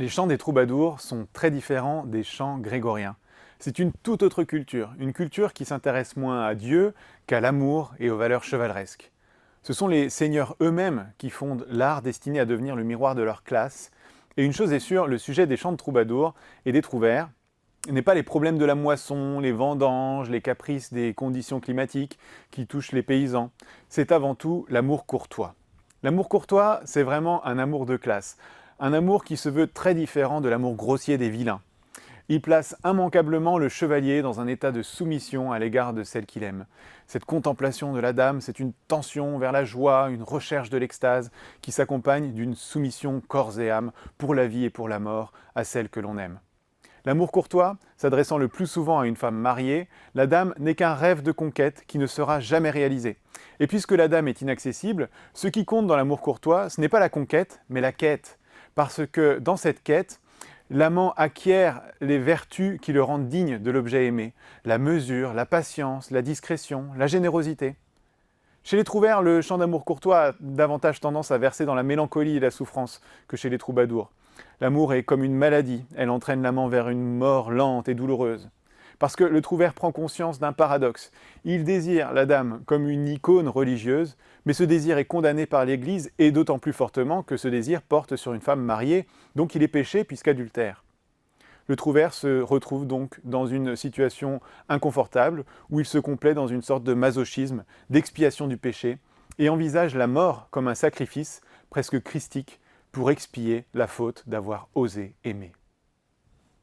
Les chants des troubadours sont très différents des chants grégoriens. C'est une toute autre culture, une culture qui s'intéresse moins à Dieu qu'à l'amour et aux valeurs chevaleresques. Ce sont les seigneurs eux-mêmes qui fondent l'art destiné à devenir le miroir de leur classe. Et une chose est sûre, le sujet des chants de troubadours et des trouvères n'est pas les problèmes de la moisson, les vendanges, les caprices des conditions climatiques qui touchent les paysans. C'est avant tout l'amour courtois. L'amour courtois, c'est vraiment un amour de classe. Un amour qui se veut très différent de l'amour grossier des vilains. Il place immanquablement le chevalier dans un état de soumission à l'égard de celle qu'il aime. Cette contemplation de la dame, c'est une tension vers la joie, une recherche de l'extase qui s'accompagne d'une soumission corps et âme pour la vie et pour la mort à celle que l'on aime. L'amour courtois, s'adressant le plus souvent à une femme mariée, la dame n'est qu'un rêve de conquête qui ne sera jamais réalisé. Et puisque la dame est inaccessible, ce qui compte dans l'amour courtois, ce n'est pas la conquête, mais la quête. Parce que dans cette quête, l'amant acquiert les vertus qui le rendent digne de l'objet aimé, la mesure, la patience, la discrétion, la générosité. Chez les trouvères, le chant d'amour courtois a davantage tendance à verser dans la mélancolie et la souffrance que chez les troubadours. L'amour est comme une maladie, elle entraîne l'amant vers une mort lente et douloureuse. Parce que le trouvère prend conscience d'un paradoxe. Il désire la dame comme une icône religieuse, mais ce désir est condamné par l'Église, et d'autant plus fortement que ce désir porte sur une femme mariée, donc il est péché puisqu'adultère. Le trouvère se retrouve donc dans une situation inconfortable, où il se complaît dans une sorte de masochisme, d'expiation du péché, et envisage la mort comme un sacrifice presque christique pour expier la faute d'avoir osé aimer.